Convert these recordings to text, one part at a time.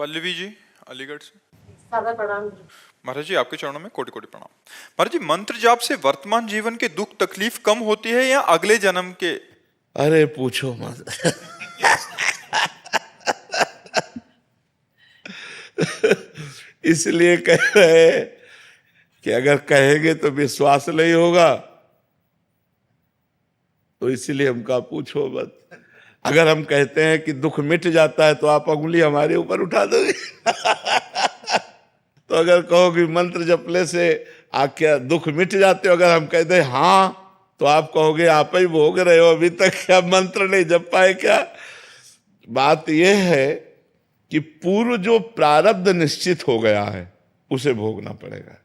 पल्लवी जी, अलीगढ़ से। सादर प्रणाम। महाराज जी, आपके चरणों में कोटि कोटि प्रणाम। महाराज जी, मंत्र जाप से वर्तमान जीवन के दुख तकलीफ कम होती है या अगले जन्म के? अरे पूछो मत। इसलिए कह रहे हैं कि अगर कहेंगे तो विश्वास नहीं होगा, तो इसलिए हम कहा पूछो मत। अगर हम कहते हैं कि दुख मिट जाता है तो आप उंगली हमारे ऊपर उठा दोगे। तो अगर कहो कि मंत्र जपने से क्या दुख मिट जाते हो, अगर हम कहते हैं हाँ, तो आप कहोगे आप ही भोग रहे हो, अभी तक क्या मंत्र नहीं जप पाए क्या? बात यह है कि पूर्व जो प्रारब्ध निश्चित हो गया है उसे भोगना पड़ेगा।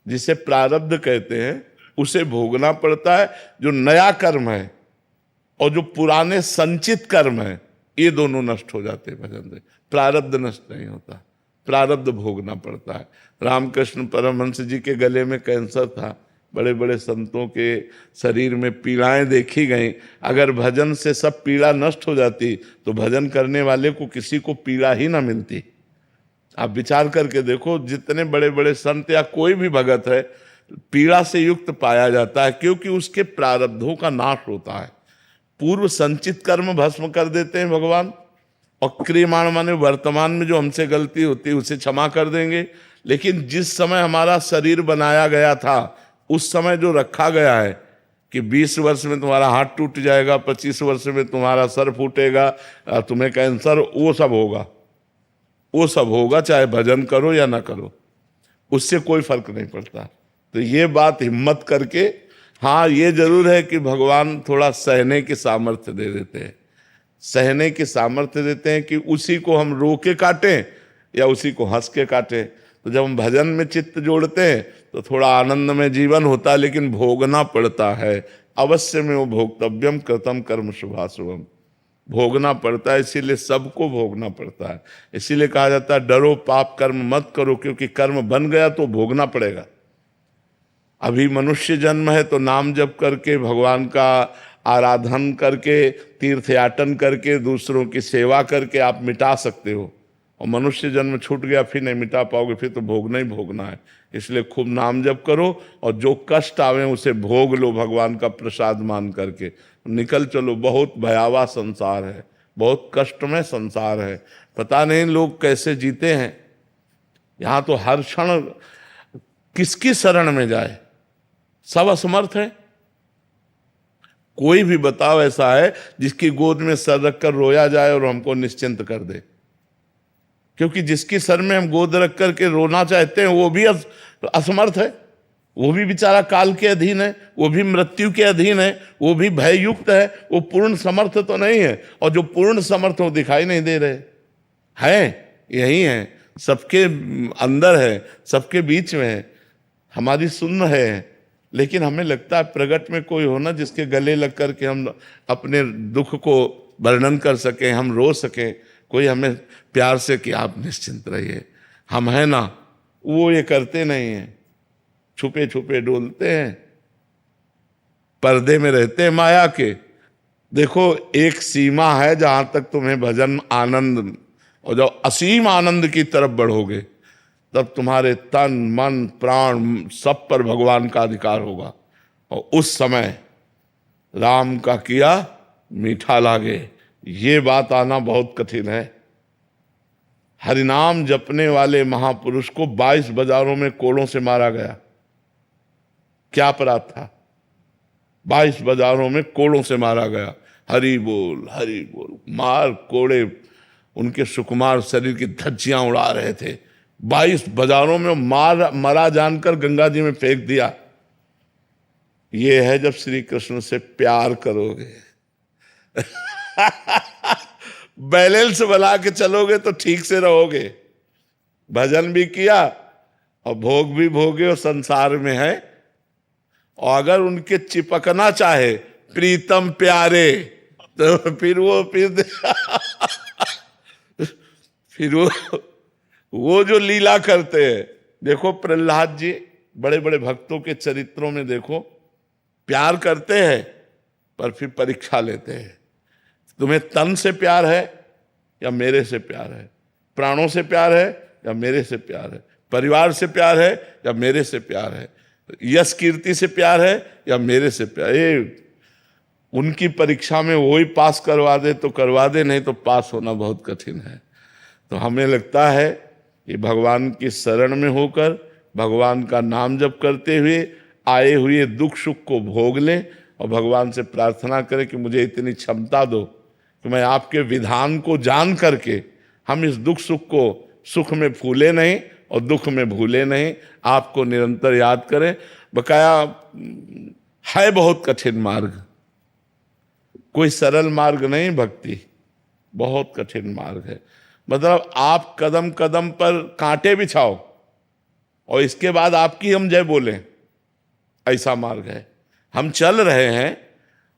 जिसे प्रारब्ध कहते हैं उसे भोगना पड़ता है। जो नया कर्म है और जो पुराने संचित कर्म है, ये दोनों नष्ट हो जाते हैं भजन से। प्रारब्ध नष्ट नहीं होता, प्रारब्ध भोगना पड़ता है। रामकृष्ण परमहंस जी के गले में कैंसर था, बड़े बड़े संतों के शरीर में पीड़ाएं देखी गई। अगर भजन से सब पीड़ा नष्ट हो जाती तो भजन करने वाले को किसी को पीड़ा ही ना मिलती। आप विचार करके देखो, जितने बड़े बड़े संत या कोई भी भगत है, पीड़ा से युक्त पाया जाता है, क्योंकि उसके प्रारब्धों का नाश होता है। पूर्व संचित कर्म भस्म कर देते हैं भगवान, और क्रियमाण माने वर्तमान में जो हमसे गलती होती है उसे क्षमा कर देंगे। लेकिन जिस समय हमारा शरीर बनाया गया था, उस समय जो रखा गया है कि 20 वर्ष में तुम्हारा हाथ टूट जाएगा, 25 वर्ष में तुम्हारा सर फूटेगा, तुम्हें कैंसर, वो सब होगा, वो सब होगा, चाहे भजन करो या ना करो, उससे कोई फर्क नहीं पड़ता। तो ये बात हिम्मत करके, हाँ ये जरूर है कि भगवान थोड़ा सहने की सामर्थ्य दे देते हैं, सहने की सामर्थ्य देते हैं कि उसी को हम रो के काटें या उसी को हंस के काटें। तो जब हम भजन में चित्त जोड़ते हैं तो थोड़ा आनंद में जीवन होता है, लेकिन भोगना पड़ता है। अवश्य में वो भोक्तव्यम कृतम कर्म शुभाशुभम, भोगना पड़ता है। इसीलिए सबको भोगना पड़ता है। इसीलिए कहा जाता है डरो पाप कर्म मत करो, क्योंकि कर्म बन गया तो भोगना पड़ेगा। अभी मनुष्य जन्म है तो नाम जप करके, भगवान का आराधन करके, तीर्थयाटन करके, दूसरों की सेवा करके आप मिटा सकते हो। और मनुष्य जन्म छूट गया, फिर नहीं मिटा पाओगे, फिर तो भोगना ही भोगना है। इसलिए खूब नाम जप करो और जो कष्ट आवे उसे भोग लो, भगवान का प्रसाद मान करके निकल चलो। बहुत भयावह संसार है, बहुत कष्टमय संसार है। पता नहीं लोग कैसे जीते हैं। यहाँ तो हर क्षण किसकी शरण में जाए, सब असमर्थ है। कोई भी बताओ ऐसा है जिसकी गोद में सर रखकर रोया जाए और हमको निश्चिंत कर दे? क्योंकि जिसकी सर में हम गोद रख करके रोना चाहते हैं वो भी असमर्थ है, वो भी बेचारा काल के अधीन है, वो भी मृत्यु के अधीन है, वो भी भययुक्त है, वो पूर्ण समर्थ तो नहीं है। और जो पूर्ण समर्थ हो दिखाई नहीं दे रहे हैं, यही है, सबके अंदर है, सबके बीच में है, हमारी सुन है। लेकिन हमें लगता है प्रगट में कोई हो ना जिसके गले लग कर के हम अपने दुख को वर्णन कर सकें, हम रो सकें, कोई हमें प्यार से कि आप निश्चिंत रहिए, हम हैं ना। वो ये करते नहीं हैं, छुपे छुपे डोलते हैं, पर्दे में रहते हैं माया के। देखो एक सीमा है जहां तक तुम्हें भजन आनंद, और जब असीम आनंद की तरफ बढ़ोगे तब तुम्हारे तन मन प्राण सब पर भगवान का अधिकार होगा। और उस समय राम का किया मीठा लागे, ये बात आना बहुत कठिन है। हरिनाम जपने वाले महापुरुष को 22 बाजारों में कोड़ों से मारा गया। क्या अपराध था? 22 बाजारों में कोड़ों से मारा गया। हरि बोल मार कोड़े, उनके सुकुमार शरीर की धज्जियां उड़ा रहे थे। 22 बाजारों में मरा जानकर गंगा जी में फेंक दिया। ये है जब श्री कृष्ण से प्यार करोगे। बैलेंस बना के चलोगे तो ठीक से रहोगे। भजन भी किया और भोग भी भोगे और संसार में है। और अगर उनके चिपकना चाहे प्रीतम प्यारे, तो फिर वो जो लीला करते हैं। देखो प्रहलाद जी, बड़े बड़े भक्तों के चरित्रों में देखो, प्यार करते हैं पर फिर परीक्षा लेते हैं। तुम्हें तन से प्यार है या मेरे से प्यार है? प्राणों से प्यार है या मेरे से प्यार है, परिवार से प्यार है या मेरे से प्यार है, यश कीर्ति से प्यार है या मेरे से प्यार। ये उनकी परीक्षा में वही पास करवा दे तो करवा दे, नहीं तो पास होना बहुत कठिन है। तो हमें लगता है कि भगवान की शरण में होकर भगवान का नाम जप करते हुए आए हुए दुख सुख को भोग लें और भगवान से प्रार्थना करें कि मुझे इतनी क्षमता दो कि मैं आपके विधान को जान करके हम इस दुख सुख को सुख में फूले नहीं और दुख में भूले नहीं, आपको निरंतर याद करें। बकाया है बहुत कठिन मार्ग, कोई सरल मार्ग नहीं, भक्ति बहुत कठिन मार्ग है। मतलब आप कदम कदम पर कांटे बिछाओ और इसके बाद आपकी हम जय बोलें, ऐसा मार्ग है। हम चल रहे हैं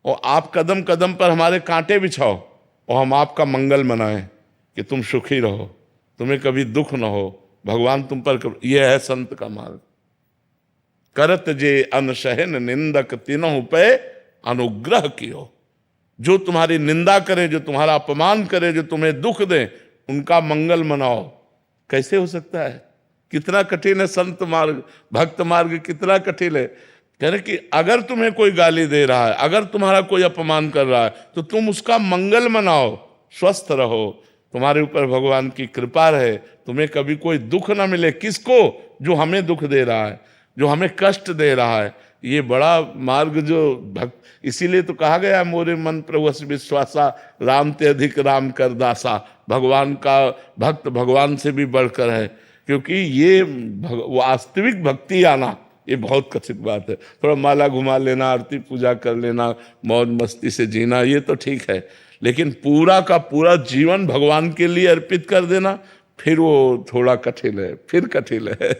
और आप कदम कदम पर हमारे कांटे बिछाओ और हम आपका मंगल मनाएं कि तुम सुखी रहो, तुम्हें कभी दुख न हो, भगवान तुम पर यह है संत का मार्ग। करत जे अनसहन निंदक तीनों पे अनुग्रह कियो। जो तुम्हारी निंदा करे, जो तुम्हारा अपमान करे, जो तुम्हें दुख दे, उनका मंगल मनाओ। कैसे हो सकता है? कितना कठिन है संत मार्ग, भक्त मार्ग कितना कठिन है। कह रहे कि अगर तुम्हें कोई गाली दे रहा है, अगर तुम्हारा कोई अपमान कर रहा है, तो तुम उसका मंगल मनाओ, स्वस्थ रहो, तुम्हारे ऊपर भगवान की कृपा रहे, तुम्हें कभी कोई दुख ना मिले। किसको? जो हमें दुख दे रहा है, जो हमें कष्ट दे रहा है। ये बड़ा मार्ग जो भक्त, इसीलिए तो कहा गया मोरे मन प्रभु विश्वासा, राम ते अधिक राम कर दासा। भगवान का भक्त भगवान से भी बढ़कर है, क्योंकि ये वास्तविक भक्ति आना ये बहुत कठिन बात है। थोड़ा माला घुमा लेना, आरती पूजा कर लेना, मौज मस्ती से जीना, ये तो ठीक है, लेकिन पूरा का पूरा जीवन भगवान के लिए अर्पित कर देना, फिर वो थोड़ा कठिन है, फिर कठिन है।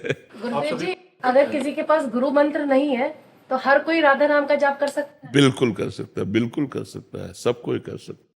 गुरुदेव जी, अगर किसी के पास गुरु मंत्र नहीं है तो हर कोई राधा नाम का जाप कर सकता है? बिल्कुल कर सकता है, बिल्कुल कर सकता है, सब कोई कर सकता है।